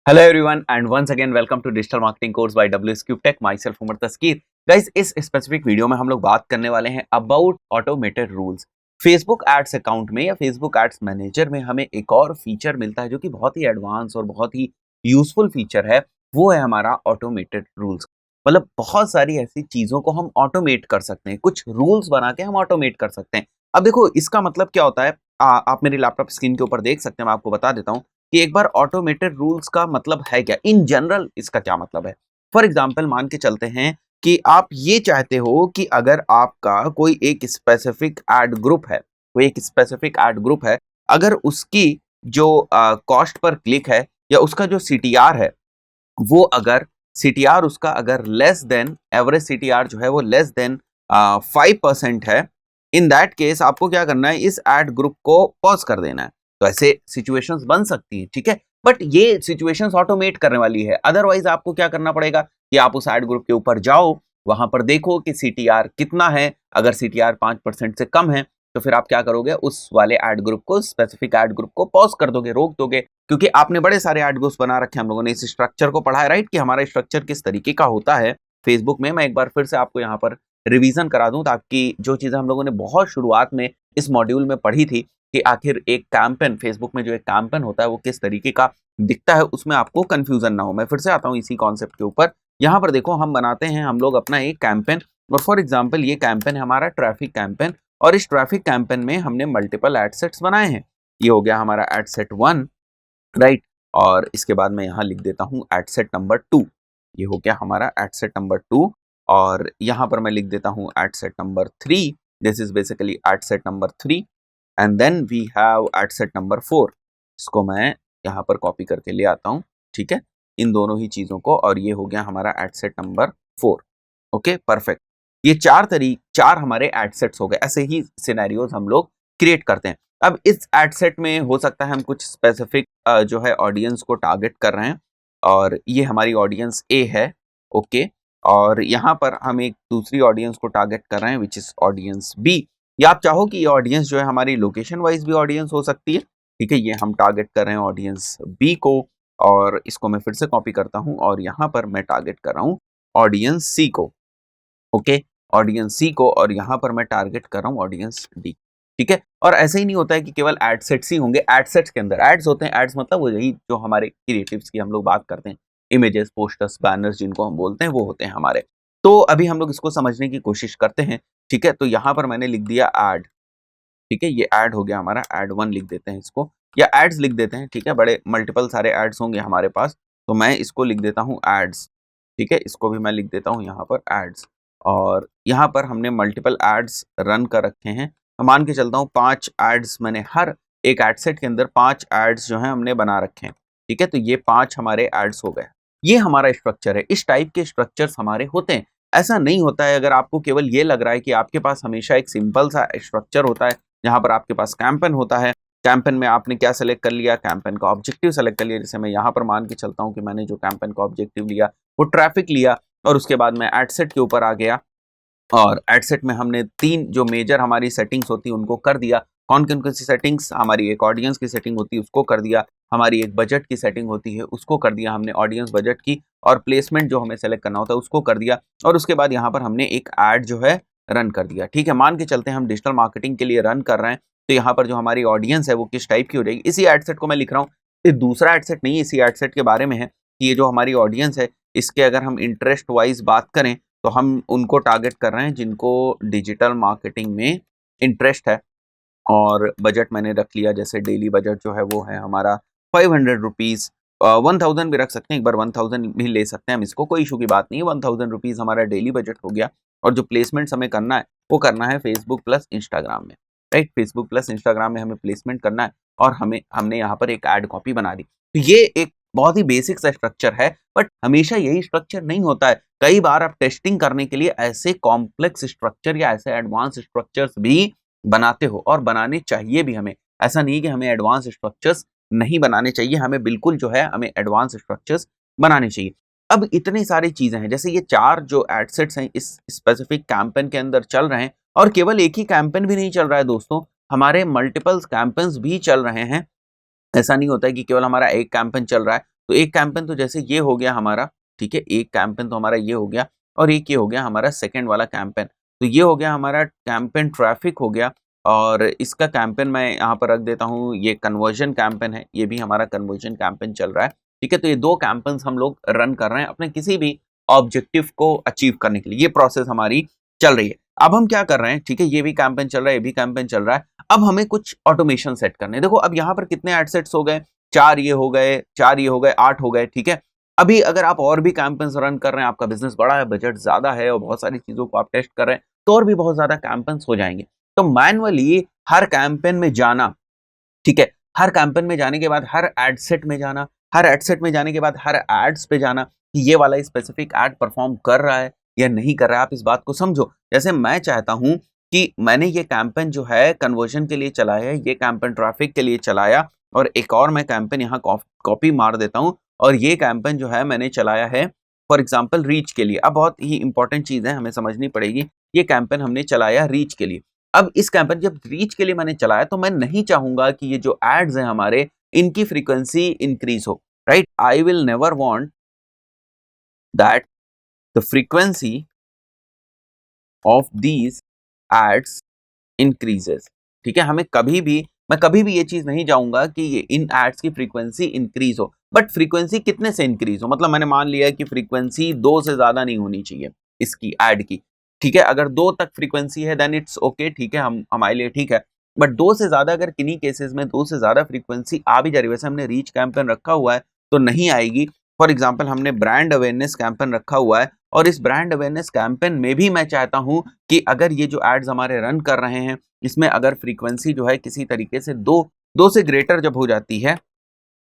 Hello everyone and once again welcome to digital marketing course by WSCube Tech. Myself Umar Tasकीर. Guys, इस specific video में हम लोग बात करने वाले हैं about automated rules. Facebook ads account में या फेसबुक एड्स मैनेजर में हमें एक और फीचर मिलता है जो कि बहुत ही एडवांस और बहुत ही यूजफुल फीचर है। वो है हमारा ऑटोमेटेड रूल्स। मतलब बहुत सारी ऐसी चीजों को हम ऑटोमेट कर सकते हैं, कुछ रूल्स बना के हम ऑटोमेट कर सकते हैं। अब देखो इसका मतलब क्या होता है, आप मेरी लैपटॉप स्क्रीन के ऊपर देख सकते हैं। मैं आपको बता देता हूँ कि एक बार ऑटोमेटेड रूल्स का मतलब है क्या, इन जनरल इसका क्या मतलब है। फॉर एग्जांपल मान के चलते हैं कि आप ये चाहते हो कि अगर आपका कोई एक स्पेसिफिक एड ग्रुप है, अगर उसकी जो कॉस्ट पर क्लिक है या उसका जो सीटीआर है, वो अगर सीटीआर उसका अगर लेस देन एवरेज सीटीआर जो है वो लेस देन 5% है, इन दैट केस आपको क्या करना है, इस एड ग्रुप को पॉज कर देना है। तो ऐसे सिचुएशंस बन सकती है, ठीक है, बट ये सिचुएशंस ऑटोमेट करने वाली है। अदरवाइज आपको क्या करना पड़ेगा कि आप उस एड ग्रुप के ऊपर जाओ, वहां पर देखो कि सीटीआर कितना है। अगर सीटीआर 5% से कम है तो फिर आप क्या करोगे, उस वाले एड ग्रुप को, स्पेसिफिक एड ग्रुप को पॉज कर दोगे, रोक दोगे, क्योंकि आपने बड़े सारे एड ग्रुप्स बना रखे हैं। हम लोगों ने इस स्ट्रक्चर को पढ़ा है, राइट, कि हमारा स्ट्रक्चर किस तरीके का होता है फेसबुक में। मैं एक बार फिर से आपको यहाँ पर रिवीजन करा दूं ताकि जो चीजें हम लोगों ने बहुत शुरुआत में इस मॉड्यूल में पढ़ी थी कि आखिर एक कैंपेन, फेसबुक में जो एक कैंपेन होता है वो किस तरीके का दिखता है, उसमें आपको कंफ्यूजन ना हो। मैं फिर से आता हूँ इसी कॉन्सेप्ट के ऊपर। यहाँ पर देखो, हम बनाते हैं हम लोग अपना एक कैंपेन, और फॉर एग्जाम्पल ये कैंपेन है हमारा ट्रैफिक कैंपेन, और इस ट्रैफिक कैंपेन में हमने मल्टीपल एड सेट्स बनाए हैं। ये हो गया हमारा एड सेट 1, राइट, और इसके बाद मैं यहाँ लिख देता हूँ एड सेट नंबर 2। ये हो गया हमारा एड सेट नंबर 2, और यहाँ पर मैं लिख देता हूँ ad set number 3। This is basically ad set number 3, and then we have ad set number 4। इसको मैं यहाँ पर कॉपी करके ले आता हूँ, ठीक है, इन दोनों ही चीजों को, और ये हो गया हमारा add set number 4। Okay, perfect. ये चार हमारे एड सेट्स हो गए। ऐसे ही सिनेरियोज हम लोग क्रिएट करते हैं। अब इस एड सेट में हो सकता है हम कुछ स्पेसिफिक जो है ऑडियंस को टारगेट कर रहे हैं, और ये हमारी ऑडियंस ए है, ओके, और यहाँ पर हम एक दूसरी ऑडियंस को टारगेट कर रहे हैं विच इज ऑडियंस बी। या आप चाहो कि ये ऑडियंस जो है हमारी लोकेशन वाइज भी ऑडियंस हो सकती है, ठीक है। ये हम टारगेट कर रहे हैं ऑडियंस बी को, और इसको मैं फिर से कॉपी करता हूँ, और यहाँ पर मैं टारगेट कर रहा हूँ ऑडियंस सी को, ओके, ऑडियंस सी को, और यहाँ पर मैं टारगेट कर रहा हूँ ऑडियंस डी, ठीक है। और ऐसे ही नहीं होता है कि केवल एड सेट्स ही होंगे, एड सेट्स के अंदर एड्स होते हैं। एड्स मतलब वो यही जो हमारे क्रिएटिव्स की हम लोग बात करते हैं, इमेजेस, पोस्टर्स, बैनर्स जिनको हम बोलते हैं, वो होते हैं हमारे। तो अभी हम लोग इसको समझने की कोशिश करते हैं, ठीक है। तो यहाँ पर मैंने लिख दिया एड, ठीक है, ये ऐड हो गया हमारा, ऐड 1 लिख देते हैं इसको, या एड्स लिख देते हैं, ठीक है। बड़े मल्टीपल सारे एड्स होंगे हमारे पास, तो मैं इसको लिख देता हूँ एड्स, ठीक है। इसको भी मैं लिख देता हूँ यहाँ पर एड्स, और यहाँ पर हमने मल्टीपल एड्स रन कर रखे हैं। मैं मान के चलता हूँ 5 एड्स मैंने हर एक एड सेट के अंदर 5 एड्स जो है हमने बना रखे हैं, ठीक है। तो ये 5 हमारे एड्स हो गए। ये हमारा स्ट्रक्चर है। इस टाइप के स्ट्रक्चर्स हमारे होते हैं। ऐसा नहीं होता है, अगर आपको केवल ये लग रहा है कि आपके पास हमेशा एक सिंपल सा स्ट्रक्चर होता है जहाँ पर आपके पास कैंपेन होता है, कैंपेन में आपने क्या सेलेक्ट कर लिया, कैंपेन का ऑब्जेक्टिव सेलेक्ट कर लिया। जैसे मैं यहाँ पर मान के चलता हूँ कि मैंने जो कैंपेन का ऑब्जेक्टिव लिया वो ट्रैफिक लिया, और उसके बाद मैं एड सेट के ऊपर आ गया, और एड सेट में हमने 3 जो मेजर हमारी सेटिंग्स होती है उनको कर दिया। कौन कौन सी सेटिंग्स, हमारी एक ऑडियंस की सेटिंग होती है उसको कर दिया, हमारी एक बजट की सेटिंग होती है उसको कर दिया हमने, ऑडियंस बजट की, और प्लेसमेंट जो हमें सेलेक्ट करना होता है उसको कर दिया, और उसके बाद यहाँ पर हमने एक ऐड जो है रन कर दिया, ठीक है। मान के चलते हैं हम डिजिटल मार्केटिंग के लिए रन कर रहे हैं, तो यहाँ पर जो हमारी ऑडियंस है वो किस टाइप की हो जाएगी, इसी एड सेट को मैं लिख रहा हूँ। ये दूसरा एड सेट नहीं है, इसी एड सेट के बारे में है कि ये जो हमारी ऑडियंस है, इसके अगर हम इंटरेस्ट वाइज बात करें तो हम उनको टारगेट कर रहे हैं जिनको डिजिटल मार्केटिंग में इंटरेस्ट है, और बजट मैंने रख लिया, जैसे डेली बजट जो है वो है हमारा 500 रुपीज़, 1000 भी रख सकते हैं, एक बार 1000 भी ले सकते हैं हम, इसको कोई इशू की बात नहीं है। 1000 रुपीज़ हमारा डेली बजट हो गया, और जो प्लेसमेंट्स हमें करना है वो करना है फेसबुक प्लस इंस्टाग्राम में, राइट। फेसबुक प्लस इंस्टाग्राम में हमें प्लेसमेंट करना है, और हमने यहाँ पर एक ऐड कॉपी बना दी। तो ये एक बहुत ही बेसिक सा स्ट्रक्चर है, बट हमेशा यही स्ट्रक्चर नहीं होता है। कई बार आप टेस्टिंग करने के लिए ऐसे कॉम्प्लेक्स स्ट्रक्चर या ऐसे एडवांस स्ट्रक्चर्स भी बनाते हो, और बनाने चाहिए भी हमें। ऐसा नहीं कि हमें एडवांस स्ट्रक्चर्स नहीं बनाने चाहिए, हमें बिल्कुल जो है हमें एडवांस स्ट्रक्चर्स बनाने चाहिए। अब इतनी सारी चीजें हैं, जैसे ये 4 जो एडसेट्स हैं इस स्पेसिफिक कैंपेन के अंदर चल रहे हैं, और केवल एक ही कैंपेन भी नहीं चल रहा है दोस्तों, हमारे मल्टीपल कैंपेन्स भी चल रहे हैं। ऐसा नहीं होता है कि केवल हमारा एक कैंपेन चल रहा है तो एक कैंपेन तो जैसे ये हो गया हमारा, ठीक है, एक कैंपेन तो हमारा ये हो गया और एक ये हो गया हमारा सेकंड वाला कैंपेन। तो ये हो गया हमारा कैंपेन ट्रैफिक हो गया और इसका कैंपेन मैं यहाँ पर रख देता हूँ, ये कन्वर्जन कैंपेन है, ये भी हमारा कन्वर्जन कैंपेन चल रहा है, ठीक है। तो ये 2 कैंपेन्स हम लोग रन कर रहे हैं अपने किसी भी ऑब्जेक्टिव को अचीव करने के लिए, ये प्रोसेस हमारी चल रही है। अब हम क्या कर रहे हैं, ठीक है, ये भी कैंपेन चल रहा है, ये भी कैंपेन चल रहा है। अब हमें कुछ ऑटोमेशन सेट करने हैं। देखो अब यहाँ पर कितने एड सेट्स हो गए, 4 ये हो गए, 4 ये हो गए, 8 हो गए, ठीक है। अभी अगर आप और भी कैंपेन्स रन कर रहे हैं, आपका बिजनेस बड़ा है, बजट ज्यादा है और बहुत सारी चीजों को आप टेस्ट कर रहे हैं, तो और भी बहुत ज्यादा कैंपेन्स हो जाएंगे। तो मैनुअली हर कैंपेन में जाना, ठीक है, हर कैंपेन में जाने के बाद हर एड सेट में जाना, हर एड सेट में जाने के बाद हर एड्स पे जाना कि ये वाला स्पेसिफिक एड परफॉर्म कर रहा है या नहीं कर रहा है। आप इस बात को समझो, जैसे मैं चाहता हूं कि मैंने ये कैंपेन जो है कन्वर्जन के लिए चलाया है, ये कैंपेन ट्रैफिक के लिए चलाया और एक और मैं कैंपेन यहाँ कॉपी मार देता हूँ और ये कैंपेन जो है मैंने चलाया है फॉर एग्जाम्पल रीच के लिए। अब बहुत ही इंपॉर्टेंट चीज है, हमें समझनी पड़ेगी, ये कैंपेन हमने चलाया रीच के लिए। अब इस कैंपेन जब रीच के लिए मैंने चलाया तो मैं नहीं चाहूंगा कि ये जो एड्स हैं हमारे, इनकी फ्रीक्वेंसी इंक्रीज हो, right. I will never want that the frequency of these ads increases, ठीक है। मैं कभी भी ये चीज नहीं चाहूंगा कि ये इन एड्स की फ्रीक्वेंसी इंक्रीज हो, बट फ्रीक्वेंसी कितने से इंक्रीज हो, मतलब मैंने मान लिया कि फ्रीक्वेंसी 2 से ज्यादा नहीं होनी चाहिए इसकी एड की, ठीक है। अगर 2 तक फ्रीक्वेंसी है देन इट्स ओके, ठीक है, हम हमारे लिए ठीक है। बट 2 से ज्यादा अगर किन्हीं केसेस में 2 से ज्यादा फ्रीक्वेंसी आ भी जा रही है, वैसे हमने रीच कैंपेन रखा हुआ है तो नहीं आएगी। फॉर एग्जाम्पल हमने ब्रांड अवेयरनेस कैंपेन रखा हुआ है और इस ब्रांड अवेयरनेस कैंपेन में भी मैं चाहता हूं कि अगर ये जो एड्स हमारे रन कर रहे हैं इसमें अगर फ्रीक्वेंसी जो है किसी तरीके से दो से ग्रेटर जब हो जाती है,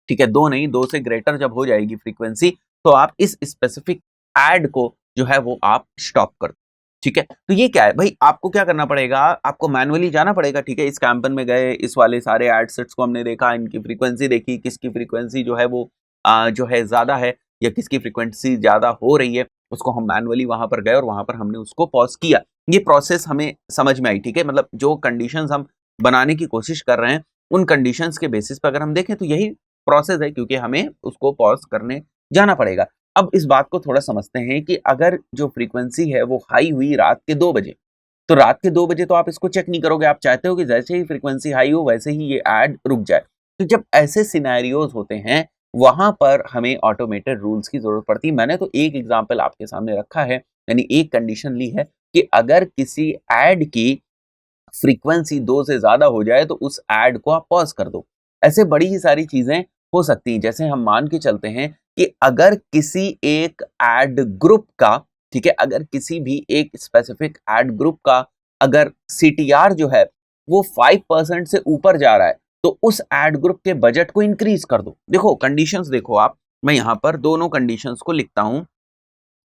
ठीक है, 2 नहीं 2 से ग्रेटर जब हो जाएगी फ्रीक्वेंसी, तो आप इस स्पेसिफिक एड को जो है वो आप स्टॉप कर दो, ठीक है। तो ये क्या है भाई, आपको क्या करना पड़ेगा, आपको मैनुअली जाना पड़ेगा, ठीक है। इस कैंपेन में गए, इस वाले सारे एड सेट्स को हमने देखा, इनकी फ्रीक्वेंसी देखी, किसकी फ्रीक्वेंसी जो है वो जो है ज्यादा है या किसकी फ्रीक्वेंसी ज्यादा हो रही है, उसको हम मैनुअली वहां पर गए और वहां पर हमने उसको पॉज किया। ये प्रोसेस हमें समझ में आई, ठीक है। मतलब जो कंडीशंस हम बनाने की कोशिश कर रहे हैं उन कंडीशंस के बेसिस पर अगर हम देखें तो यही प्रोसेस है, क्योंकि हमें उसको पॉज करने जाना पड़ेगा। अब इस बात को थोड़ा समझते हैं कि अगर जो फ्रीक्वेंसी है वो हाई हुई रात के 2 बजे, तो रात के 2 बजे तो आप इसको चेक नहीं करोगे, आप चाहते हो कि जैसे ही फ्रीक्वेंसी हाई हो वैसे ही ये एड रुक जाए। तो जब ऐसे सिनेरियोज होते हैं वहां पर हमें ऑटोमेटेड रूल्स की जरूरत पड़ती है। मैंने तो एक एग्जांपल आपके सामने रखा है, यानी एक कंडीशन ली है कि अगर किसी एड की फ्रीक्वेंसी 2 से ज्यादा हो जाए तो उस एड को आप पॉज कर दो। ऐसे बड़ी ही सारी चीजें हो सकती हैं, जैसे हम मान के चलते हैं कि अगर किसी एक एड ग्रुप का, ठीक है, अगर किसी भी एक स्पेसिफिक एड ग्रुप का अगर सीटीआर जो है वो 5% से ऊपर जा रहा है तो उस एड ग्रुप के बजट को इंक्रीज कर दो। देखो कंडीशंस देखो आप, मैं यहां पर दोनों कंडीशंस को लिखता हूं,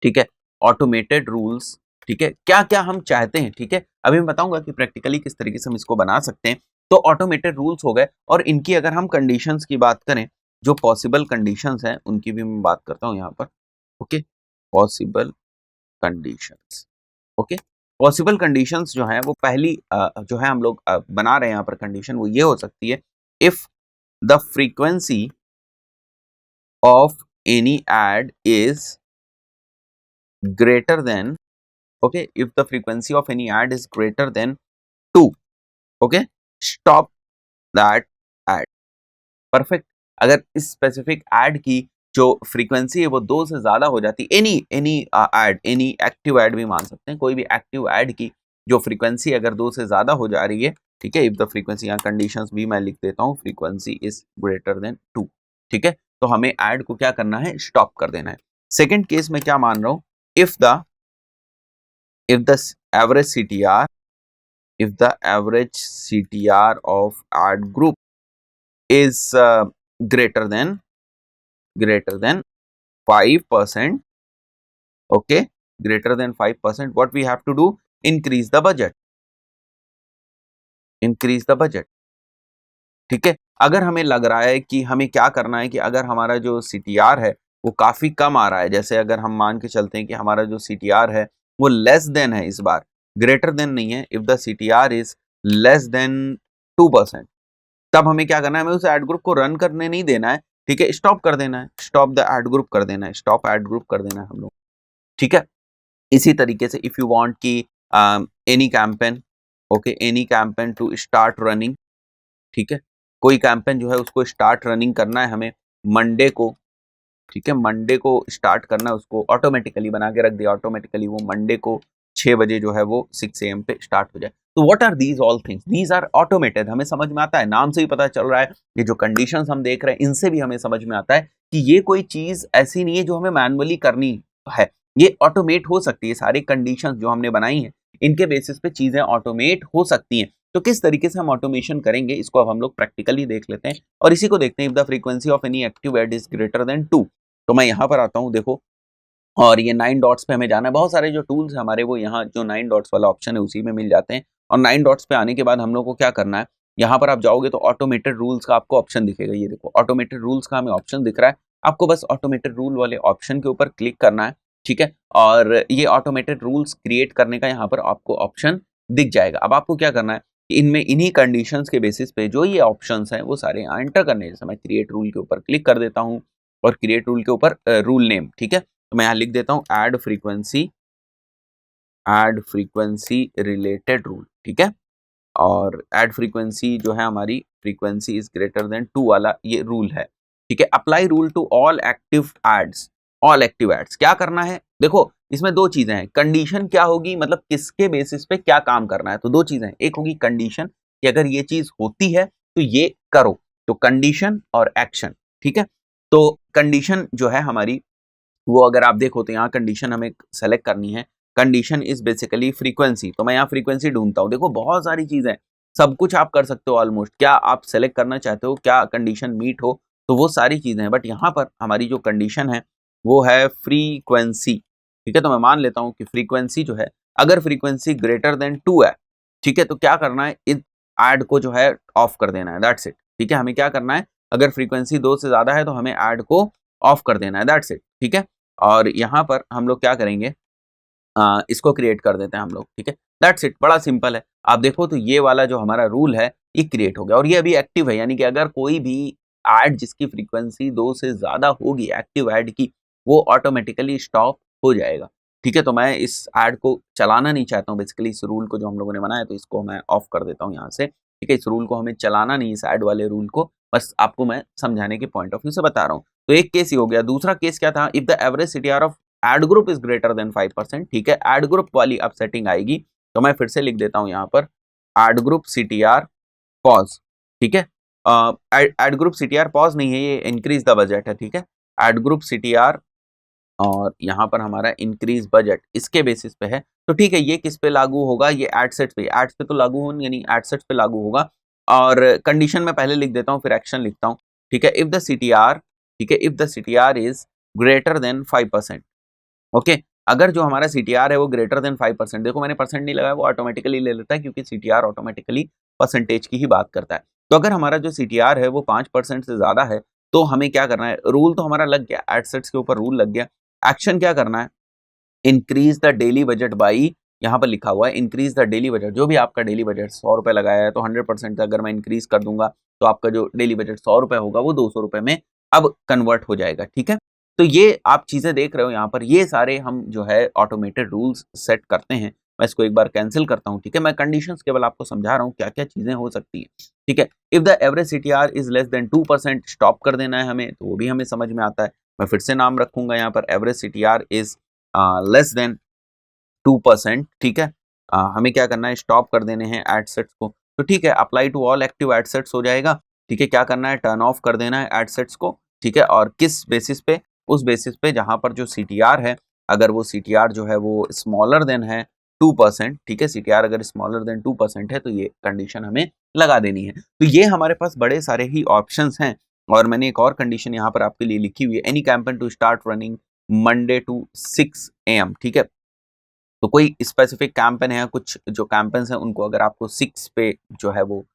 ठीक है। ऑटोमेटेड रूल्स, ठीक है, क्या क्या हम चाहते हैं, ठीक है, अभी मैं बताऊंगा कि प्रैक्टिकली किस तरीके से हम इसको बना सकते हैं। तो ऑटोमेटेड रूल्स हो गए और इनकी अगर हम कंडीशंस की बात करें, जो पॉसिबल कंडीशंस हैं उनकी भी मैं बात करता हूं यहाँ पर, okay. Possible conditions, okay. Possible conditions जो है वो पहली जो है हम लोग बना रहे हैं यहाँ पर कंडीशन, वो ये हो सकती है, if the frequency of any ad is greater than, okay, if the frequency of any ad is greater than 2, okay, stop that ad, perfect। अगर इस स्पेसिफिक एड की जो फ्रीक्वेंसी है वो 2 से ज्यादा हो जाती, any any ad, any active ad भी मान सकते हैं, कोई भी एक्टिव एड की जो फ्रीक्वेंसी अगर 2 से ज्यादा हो जा रही है, ठीक है, इफ द फ्रीक्वेंसी, यहाँ कंडीशंस भी मैं लिख देता हूँ, फ्रीक्वेंसी इज ग्रेटर देन 2, ठीक है, तो हमें एड को क्या करना है, स्टॉप कर देना है। सेकेंड केस में क्या मान रहा हूं, if the average CTR, if the average CTR of ad group is greater than 5%, okay, greater than 5%, what we have to do, increase the budget, increase the budget, ठीक है। अगर हमें लग रहा है कि हमें क्या करना है कि अगर हमारा जो CTR है वो काफी कम आ रहा है, जैसे अगर हम मान के चलते हैं कि हमारा जो CTR है वो लेस देन है, इस बार ग्रेटर देन नहीं है, if the CTR is less than 2%, तब हमें क्या करना है, हमें उस एड ग्रुप को रन करने नहीं देना है, ठीक है, स्टॉप कर देना है, स्टॉप द एड ग्रुप कर देना है, स्टॉप एड ग्रुप कर देना है हम लोग, ठीक है। इसी तरीके से इफ यू वांट कि any campaign, okay, any campaign to start running, ठीक है, कोई कैंपेन जो है उसको स्टार्ट रनिंग करना है हमें मंडे को, ठीक है, मंडे को स्टार्ट करना है, उसको ऑटोमेटिकली बना के रख दिया, ऑटोमेटिकली वो मंडे को 6 बजे जो है वो 6 AM पे स्टार्ट हो जाए। तो what are these all things, these are automated, हमें समझ में आता है, नाम से ही पता चल रहा है, ये जो कंडीशंस हम देख रहे हैं इनसे भी हमें समझ में आता है कि ये कोई चीज ऐसी नहीं है जो हमें मैनुअली करनी है, ये ऑटोमेट हो सकती है। सारी कंडीशंस जो हमने बनाई हैं इनके बेसिस पे चीजें ऑटोमेट हो सकती हैं। तो किस तरीके से हम ऑटोमेशन करेंगे इसको अब हम लोग प्रैक्टिकली देख लेते हैं और इसी को देखते हैं। If the frequency of any active ad is greater than 2, तो मैं यहाँ पर आता हूँ, देखो, और ये 9 डॉट्स पे हमें जाना है। बहुत सारे जो टूल्स हैं हमारे वो यहाँ जो 9 डॉट्स वाला ऑप्शन है उसी में मिल जाते हैं। और 9 डॉट्स पे आने के बाद हम लोग को क्या करना है, यहाँ पर आप जाओगे तो ऑटोमेटेड रूल्स का आपको ऑप्शन दिखेगा। ये देखो ऑटोमेटेड रूल्स का हमें ऑप्शन दिख रहा है, आपको बस ऑटोमेटेड रूल वाले ऑप्शन के ऊपर क्लिक करना है, ठीक है। और ये ऑटोमेटेड रूल्स क्रिएट करने का यहाँ पर आपको ऑप्शन दिख जाएगा। अब आपको क्या करना है कि इनमें इन्हीं कंडीशंस के बेसिस पे जो ये ऑप्शंस हैं वो सारे यहाँ एंटर करने, जैसे मैं क्रिएट रूल के ऊपर क्लिक कर देता हूँ और क्रिएट रूल के ऊपर रूल नेम, ठीक है, तो मैं यहाँ लिख देता हूँ ऐड फ्रीक्वेंसी रिलेटेड रूल, ठीक है। और ऐड फ्रीक्वेंसी जो है हमारी फ्रीक्वेंसी इज ग्रेटर देन 2 वाला ये रूल है, ठीक है। Apply rule to all active ads, all active ads क्या करना है, देखो इसमें दो चीजें हैं। कंडीशन क्या होगी, मतलब किसके बेसिस पे क्या काम करना है, तो दो चीजें हैं, एक होगी कंडीशन कि अगर ये चीज होती है तो ये करो, तो कंडीशन और एक्शन, ठीक है। तो कंडीशन जो है हमारी वो अगर आप देखो तो यहाँ कंडीशन हमें सेलेक्ट करनी है। कंडीशन इज बेसिकली फ्रीक्वेंसी, तो मैं यहाँ फ्रीक्वेंसी ढूंढता हूँ। देखो बहुत सारी चीजें, सब कुछ आप कर सकते हो ऑलमोस्ट, क्या आप सेलेक्ट करना चाहते हो, क्या कंडीशन मीट हो, तो वो सारी चीजें हैं। बट यहाँ पर हमारी जो कंडीशन है वो है फ्रीक्वेंसी, ठीक है। तो मैं मान लेता हूँ कि फ्रीक्वेंसी जो है, अगर फ्रीक्वेंसी ग्रेटर देन 2 है, ठीक है, तो क्या करना है, इस ऐड को जो है ऑफ कर देना है, दैट्स इट, ठीक है। हमें क्या करना है, अगर फ्रीक्वेंसी 2 से ज्यादा है तो हमें ऐड को ऑफ कर देना है, दैट्स इट, ठीक है। और यहाँ पर हम लोग क्या करेंगे, इसको क्रिएट कर देते हैं हम लोग, ठीक है, दैट्स इट, बड़ा सिंपल है। आप देखो तो ये वाला जो हमारा रूल है ये क्रिएट हो गया और ये अभी एक्टिव है, यानी कि अगर कोई भी ऐड जिसकी फ्रीक्वेंसी 2 से ज्यादा होगी एक्टिव ऐड की, वो ऑटोमेटिकली स्टॉप हो जाएगा, ठीक है। तो मैं इस ऐड को चलाना नहीं चाहता हूँ, बेसिकली इस रूल को जो हम लोगों ने बनाया तो इसको मैं ऑफ कर देता हूँ यहाँ से, ठीक है। इस रूल को हमें चलाना नहीं, इस ऐड वाले रूल को, बस आपको मैं समझाने के पॉइंट ऑफ व्यू से बता रहा हूँ। तो एक केस ही हो गया। दूसरा केस क्या था, if the average CTR of ad group is greater then 5%, ठीक है, एड ग्रुप वाली अब सेटिंग आएगी, तो मैं फिर से लिख देता हूं यहाँ पर एड ग्रुप सीटीआर पॉज, ठीक है। एड ग्रुप सीटीआर पॉज नहीं है, ये इंक्रीज द बजट है, ठीक है। एड ग्रुप सीटीआर और यहाँ पर हमारा इंक्रीज बजट इसके बेसिस पे है, तो ठीक है, ये किस पे लागू होगा, ये एडसेट्स पे, एड्स पे तो लागू हो, यानी एडसेट्स पे लागू होगा। और कंडीशन में पहले लिख देता हूँ फिर एक्शन लिखता हूँ, ठीक है। इफ द सीटीआर, ठीक है, if the CTR is greater then 5%, okay, अगर जो हमारा सीटीआर है वो ग्रेटर देन 5%, देखो मैंने परसेंट नहीं लगाया, वो ऑटोमेटिकली ले लेता है क्योंकि सीटीआर ऑटोमेटिकली परसेंटेज की ही बात करता है। तो अगर हमारा जो सीटीआर है वो 5% से ज्यादा है तो हमें क्या करना है, रूल तो हमारा लग गया, एडसेट्स के ऊपर रूल लग गया, एक्शन क्या करना है, increase the daily budget by, यहाँ पर लिखा हुआ है इंक्रीज द डेली बजट, जो भी आपका डेली बजट 100 रुपए लगाया है तो 100% अगर मैं इंक्रीज कर दूंगा तो आपका जो डेली बजट 100 रुपए होगा वो 200 रुपए में अब कन्वर्ट हो जाएगा, ठीक है। तो ये आप चीजें देख रहे हो यहाँ पर, ये सारे हम जो है ऑटोमेटेड रूल्स सेट करते हैं। मैं इसको एक बार कैंसिल करता हूँ, ठीक है, मैं कंडीशंस केवल आपको समझा रहा हूँ क्या क्या चीजें हो सकती है, ठीक है। If the average CTR is less than 2%, stop कर देना है हमें, तो वो भी हमें समझ में आता है। मैं फिर से नाम रखूंगा यहाँ पर average CTR is less than 2%, ठीक है। हमें क्या करना है, स्टॉप कर देने हैं एडसेट्स को, तो ठीक है, apply to all active ad sets हो जाएगा, ठीक है। क्या करना है, टर्न ऑफ कर देना है एडसेट्स को, ठीक है। और किस बेसिस पे, उस बेसिस पे जहां पर जो सीटीआर है, अगर वो सीटीआर जो है वो स्मॉलर देन है 2%, ठीक है, सीटीआर अगर स्मॉलर देन 2% है तो ये कंडीशन हमें लगा देनी है। तो ये हमारे पास बड़े सारे ही ऑप्शंस हैं। और मैंने एक और कंडीशन यहाँ पर आपके लिए लिखी हुई है, any campaign to start running Monday to 6 AM, ठीक है। तो कोई स्पेसिफिक कैंपेन है, कुछ जो कैंपेन्स हैं उनको अगर आपको 6 पे जो है वो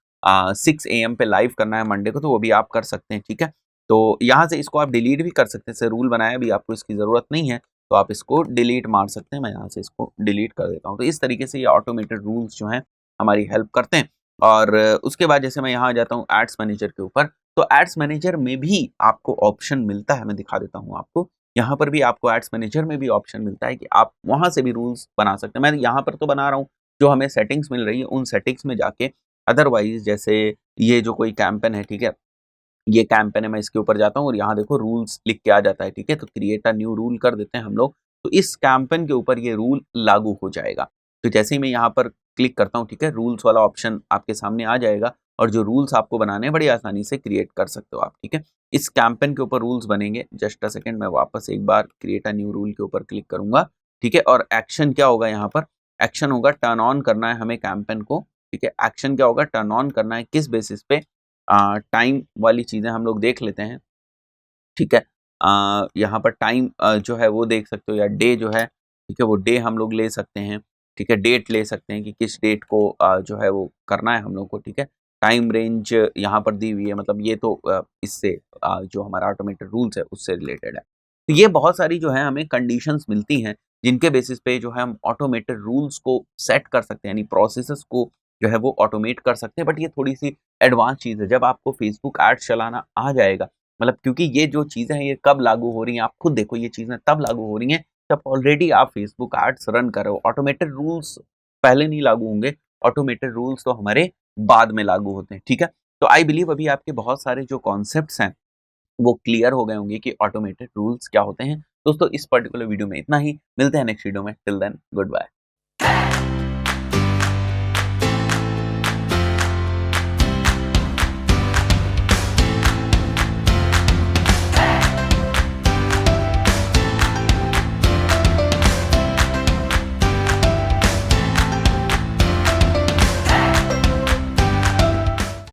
6 AM पे लाइव करना है मंडे को, तो वो भी आप कर सकते हैं, ठीक है। तो यहाँ से इसको आप डिलीट भी कर सकते हैं, जैसे रूल बनाया भी आपको इसकी ज़रूरत नहीं है तो आप इसको डिलीट मार सकते हैं। मैं यहाँ से इसको डिलीट कर देता हूँ। तो इस तरीके से ये ऑटोमेटेड रूल्स जो हैं हमारी हेल्प करते हैं। और उसके बाद जैसे मैं यहाँ आ जाता हूँ एड्स मैनेजर के ऊपर, तो एड्स मैनेजर में भी आपको ऑप्शन मिलता है, मैं दिखा देता हूँ आपको। यहाँ पर भी आपको एड्स मैनेजर में भी ऑप्शन मिलता है कि आप वहाँ से भी रूल्स बना सकते हैं। मैं यहाँ पर तो बना रहा हूँ, जो हमें सेटिंग्स मिल रही है उन सेटिंग्स में जाके। अदरवाइज़ जैसे ये जो कोई कैंपेन है, ठीक है? ये कैंपेन है, मैं इसके ऊपर जाता हूँ और यहाँ देखो रूल्स लिख के आ जाता है, ठीक है? तो क्रिएट अ न्यू रूल कर देते हैं हम लोग, तो इस कैंपेन के ऊपर ये रूल लागू हो जाएगा। तो जैसे ही मैं यहाँ पर क्लिक करता हूँ, ठीक है? रूल्स वाला ऑप्शन आपके सामने आ जाएगा और जो रूल्स आपको बनाने हैं बड़ी आसानी से क्रिएट कर सकते हो आप, ठीक है? इस कैंपेन के ऊपर रूल्स बनेंगे। जस्ट अ सेकंड, मैं वापस एक बार क्रिएट अ न्यू रूल के ऊपर क्लिक करूँगा, ठीक है? और एक्शन क्या होगा यहाँ पर? एक्शन होगा टर्न ऑन करना है हमें कैंपेन को, ठीक है? एक्शन क्या होगा? टर्न ऑन करना है, किस बेसिस पे? टाइम वाली चीज़ें हम लोग देख लेते हैं, ठीक है? यहाँ पर टाइम जो है वो देख सकते हो, या डे जो है, ठीक है? वो डे हम लोग ले सकते हैं, ठीक है? डेट ले सकते हैं कि किस डेट को जो है वो करना है हम लोग को, ठीक है? टाइम रेंज यहाँ पर दी हुई है, मतलब ये तो इससे जो हमारा ऑटोमेटेड रूल्स है उससे रिलेटेड है। तो ये बहुत सारी जो है हमें कंडीशंस मिलती हैं, जिनके बेसिस पे जो है हम ऑटोमेटेड रूल्स को सेट कर सकते हैं, यानी प्रोसेसेस को जो है वो ऑटोमेट कर सकते हैं। बट ये थोड़ी-सी एडवांस चीज़ है। जब आपको फेसबुक एड्स चलाना आ जाएगा, मतलब क्योंकि ये जो चीज़ें हैं ये कब लागू हो रही हैं, आप खुद देखो, ये चीज़ें तब लागू हो रही हैं जब ऑलरेडी आप फेसबुक एड्स रन कर रहे हो। ऑटोमेटेड रूल्स पहले नहीं लागू होंगे, ऑटोमेटेड रूल्स तो हमारे बाद में लागू होते हैं, ठीक है? तो आई बिलीव अभी आपके बहुत सारे जो कॉन्सेप्ट्स हैं वो क्लियर हो गए होंगे कि ऑटोमेटेड रूल्स क्या होते हैं। दोस्तों, इस पर्टिकुलर वीडियो में इतना ही। मिलते हैं नेक्स्ट वीडियो में। Till then good bye.